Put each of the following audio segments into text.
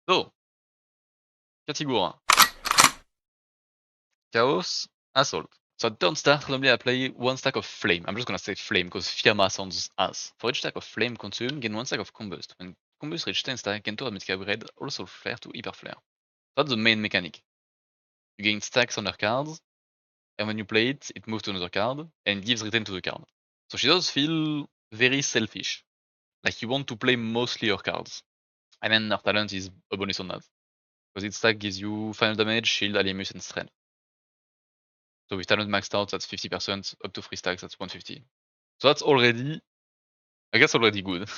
So, Katigura. Chaos, Assault. So at turn start, randomly I play one stack of Flame. I'm just gonna say Flame because Fiamma sounds ass. For each stack of Flame consume, gain one stack of Combust. When Combust reach 10 stack, enter a mythic upgrade, also Flare to Hyper Flare. That's the main mechanic. You gain stacks on her cards, and when you play it, it moves to another card, and gives return to the card. So she does feel very selfish. Like you want to play mostly her cards. And then her talent is a bonus on that. Because each stack gives you final damage, shield, alimus, and strength. So with talent maxed out, that's 50%, up to 3 stacks, that's 150. So that's already, I guess already good.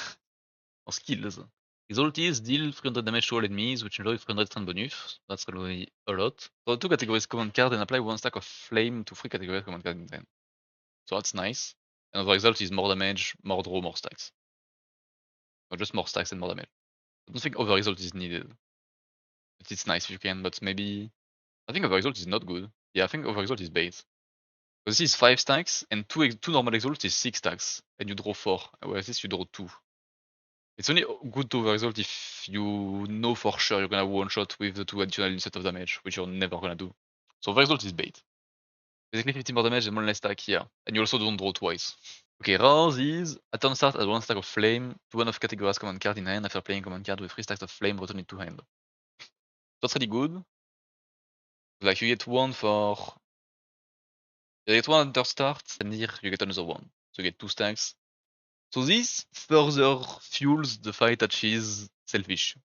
On skills. Result is deal 300 damage to all enemies, which enjoy 300 stun bonus. That's already a lot. So 2 categories command card and apply 1 stack of flame to 3 categories command card in 10. So that's nice. And the result is more damage, more draw, more stacks. Or just more stacks and more damage. I don't think other result is needed. But it's nice if you can, but maybe... I think other result is not good. Yeah, I think other result is bait. Because this is 5 stacks, and 2 normal exalts is 6 stacks, and you draw 4, whereas this you draw 2. It's only good to overexalt if you know for sure you're gonna one-shot with the 2 additional set of damage, which you're never gonna do. So overexalt is bait. Basically 50 more damage and 1 less stack here, and you also don't draw twice. Okay, rares is, at turn start, add 1 stack of flame to one of categories command card in hand after playing command card with 3 stacks of flame return it to hand. That's really good. Like you get 1 for... You get 1 at turn start, and here you get another 1. So you get 2 stacks. So this further fuels the fight that she's selfish.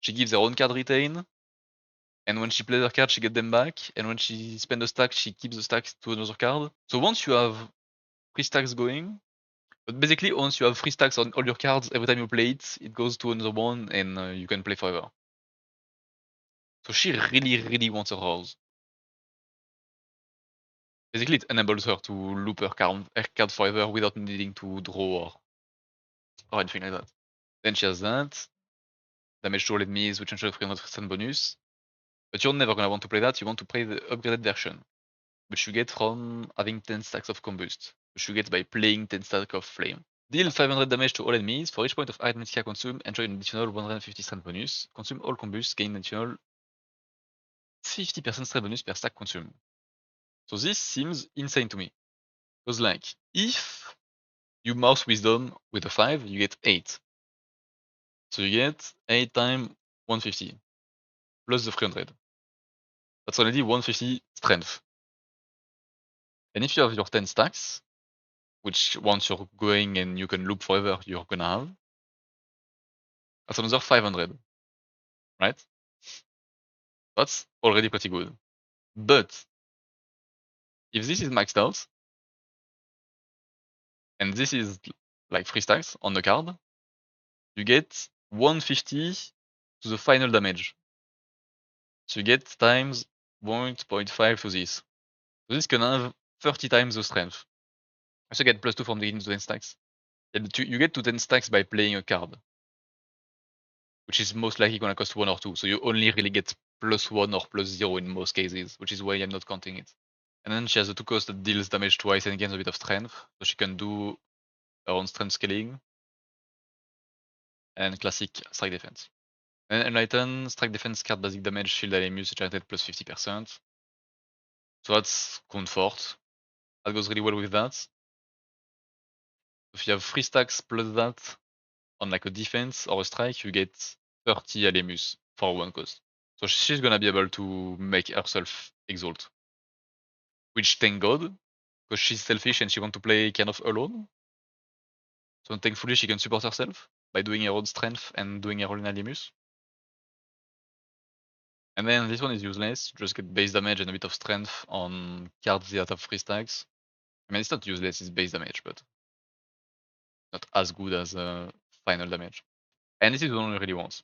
She gives her own card retain, and when she plays her card, she gets them back, and when she spends a stack, she keeps the stacks to another card. So once you have 3 stacks going, but basically once you have 3 stacks on all your cards, every time you play it, it goes to another one, and you can play forever. So she really wants a rose. Basically it enables her to loop her card forever without needing to draw or anything like that. Then she has that. Damage to all enemies, which ensures 300% bonus. But you're never gonna want to play that, you want to play the upgraded version, which you get from having 10 stacks of combust, which you get by playing 10 stacks of flame. Deal 500 damage to all enemies. For each point of item Mythica consume, enjoy an additional 150 strength bonus. Consume all combust, gain an additional 50% strength bonus per stack consumed. So this seems insane to me. Because like, if you mouse wisdom with a 5, you get 8. So you get 8 times 150 plus the 300. That's already 150 strength. And if you have your 10 stacks, which once you're going and you can loop forever, you're gonna have, that's another 500, right? That's already pretty good. But if this is maxed out, and this is like 3 stacks on the card, you get 150 to the final damage. So you get times 1.5 to this. So this can have 30 times the strength. You also get plus 2 from the to 10 stacks. You get to 10 stacks by playing a card, which is most likely gonna cost 1 or 2. So you only really get plus 1 or plus 0 in most cases, which is why I'm not counting it. And then she has a 2 cost that deals damage twice and gains a bit of strength, so she can do her own strength scaling. And classic strike defense. And enlighten, strike defense, card basic damage, shield alimus, generated plus 50%. So that's comfort. That goes really well with that. If you have 3 stacks plus that on like a defense or a strike, you get 30 alimus for 1 cost. So she's gonna be able to make herself exalt. Which thank god, because she's selfish and she wants to play kind of alone. So thankfully she can support herself by doing her own strength and doing her own alimus. And then this one is useless, just get base damage and a bit of strength on cards that have 3 stacks. I mean, it's not useless, it's base damage, but not as good as final damage. And this is the one I really want.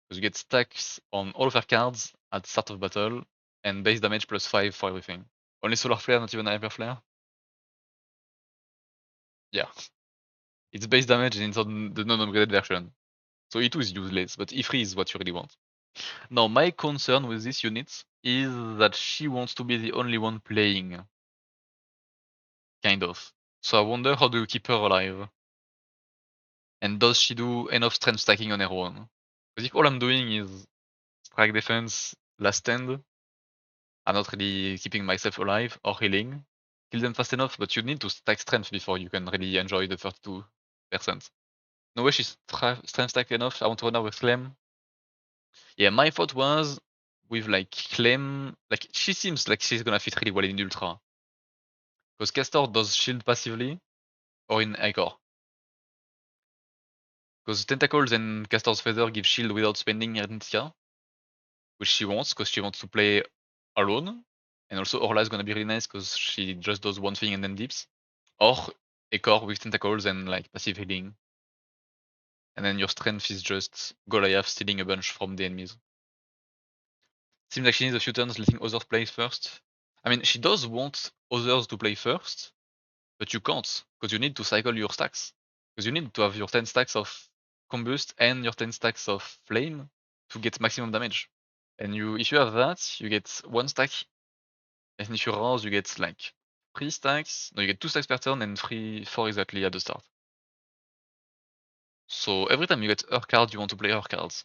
Because you get stacks on all of her cards at the start of battle, and base damage plus 5 for everything. Only Solar Flare, not even Hyper Flare? Yeah. It's base damage and it's on the non-upgraded version. So E2 is useless, but E3 is what you really want. Now, my concern with this unit is that she wants to be the only one playing. Kind of. So I wonder, how do you keep her alive? And does she do enough strength stacking on her own? Because if all I'm doing is strike defense, last stand, I'm not really keeping myself alive or healing. Kill them fast enough, but you need to stack strength before you can really enjoy the 32%. No way she's strength stacked enough. I want to run her with Clem. Yeah, my thought was with like Clem, like she seems like she's gonna fit really well in Ultra. Because Castor does shield passively or in Icor. Because Tentacles and Castor's Feather give shield without spending Arithmetica, which she wants because she wants to play alone. And also Orla is gonna be really nice because she just does one thing and then dips. Or Icor with Tentacles and like passive healing. And then your strength is just Goliath stealing a bunch from the enemies. Seems like she needs a few turns letting others play first. I mean, she does want others to play first, but you can't, because you need to cycle your stacks. Because you need to have your 10 stacks of Combust and your 10 stacks of Flame to get maximum damage. And if you have that, you get 1 stack, and if you rouse, you get like 3 stacks. No, you get 2 stacks per turn and 4 exactly at the start. So every time you get her card, you want to play her cards.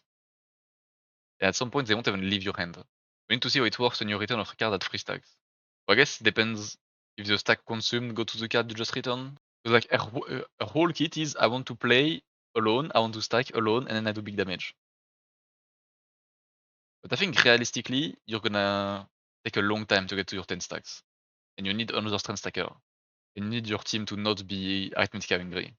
And at some point, they won't even leave your hand. We need to see how it works when you return a card at 3 stacks. So I guess it depends if the stack consumed go to the card you just return. Because like her whole kit is I want to play alone, I want to stack alone, and then I do big damage. But I think realistically, you're gonna take a long time to get to your 10 stacks. And you need another strength stacker. And you need your team to not be arithmetic angry.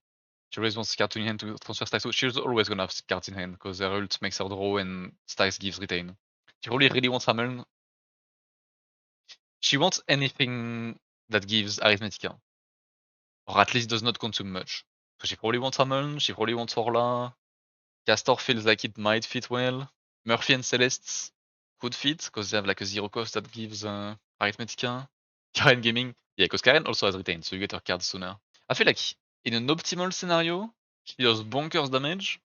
She always wants cards in hand to transfer stacks, so she's always gonna have cards in hand, because their ult makes her draw and stacks gives retain. She really wants Hamel. She wants anything that gives Arithmetica. Or at least does not consume much. So she probably wants Hamel, she probably wants Orla. Castor feels like it might fit well. Murphy and Celeste could fit, because they have like a 0 cost that gives Arithmetica. Karen Gaming, yeah, because Karen also has retain, so you get her cards sooner. I feel like in an optimal scenario, she does bonkers damage,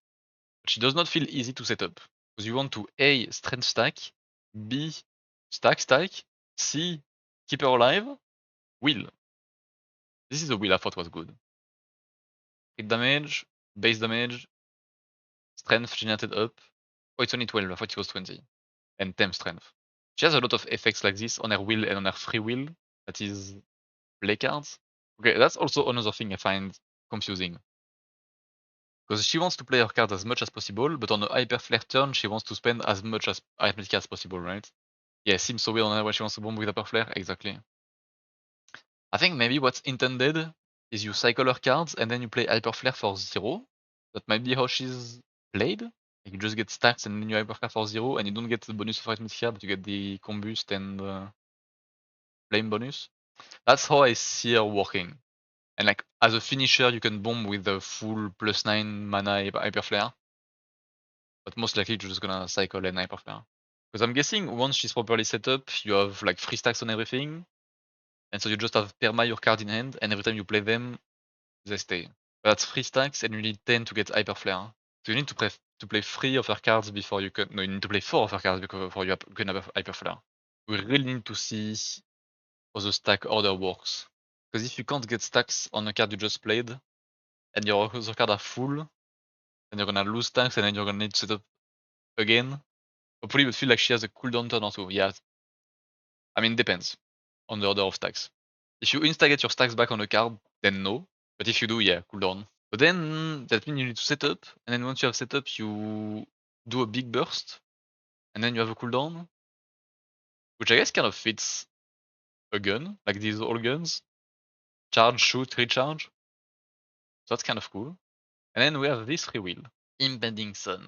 but she does not feel easy to set up. Because you want to A, strength stack, B, stack, C, keep her alive, will. This is a will I thought was good. Crit damage, base damage, strength generated up. Oh, it's only 12, I thought it was 20. And 10 strength. She has a lot of effects like this on her will and on her free will. That is play cards. Okay, that's also another thing I find confusing. Because she wants to play her cards as much as possible, but on a hyper flare turn, she wants to spend as much as arithmetic as possible, right? Yeah, seems so weird on her when she wants to bomb with hyper flare, exactly. I think maybe what's intended is you cycle her cards and then you play hyper flare for 0. That might be how she's played. Like you just get stacks and then you hyper flare for 0, and you don't get the bonus of arithmetic, but you get the combust and flame bonus. That's how I see her working. And like as a finisher, you can bomb with the full +9 mana hyper flare. But most likely you're just gonna cycle and hyper flare. Because I'm guessing once she's properly set up, you have like 3 stacks on everything. And so you just have perma your card in hand, and every time you play them, they stay. But that's 3 stacks, and you need 10 to get hyper flare. So you need to play 3 of her cards before you can. No, you need to play 4 of her cards before you can have hyper flare. We really need to see how the stack order works. Because if you can't get stacks on a card you just played, and your other cards are full, then you're gonna lose stacks, and then you're gonna need to set up again. Hopefully, it would feel like she has a cooldown turn or two. Yeah. I mean, depends on the order of stacks. If you insta-get your stacks back on a card, then no. But if you do, yeah, cooldown. But then that means you need to set up, and then once you have set up, you do a big burst, and then you have a cooldown, which I guess kind of fits a gun, like these old guns. Charge, shoot, recharge. So that's kind of cool. And then we have this reveal, Impending Sun,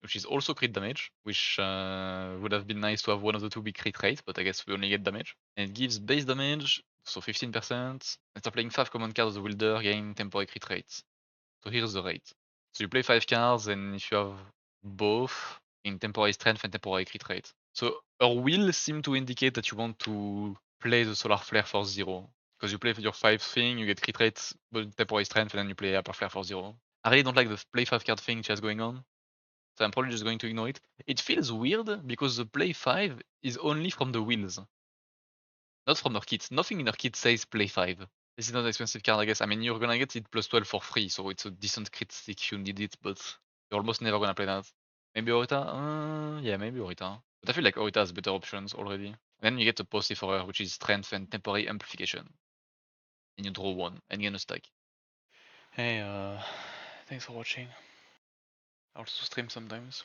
which is also crit damage, which would have been nice to have one of the two be crit rate, but I guess we only get damage. And it gives base damage, so 15%. After playing 5 common cards, the wielder gain temporary crit rate. So here's the rate. So you play 5 cards, and if you have both in temporary strength and temporary crit rate. So her will seem to indicate that you want to play the solar flare for 0. Because you play your 5 thing, you get crit rate, but temporary strength, and then you play hyper flare for 0. I really don't like the play 5 card thing she has going on. So I'm probably just going to ignore it. It feels weird because the play 5 is only from the wheels. Not from her kit. Nothing in her kit says play 5. This is not an expensive card, I guess. I mean, you're gonna get it +12 for free, so it's a decent crit if you need it, but you're almost never gonna play that. Maybe Orita? Yeah, maybe Orita. But I feel like Orita has better options already. Then you get a positive for her, which is strength and temporary amplification. And you draw one and gain a stack. Hey, thanks for watching. I also stream sometimes.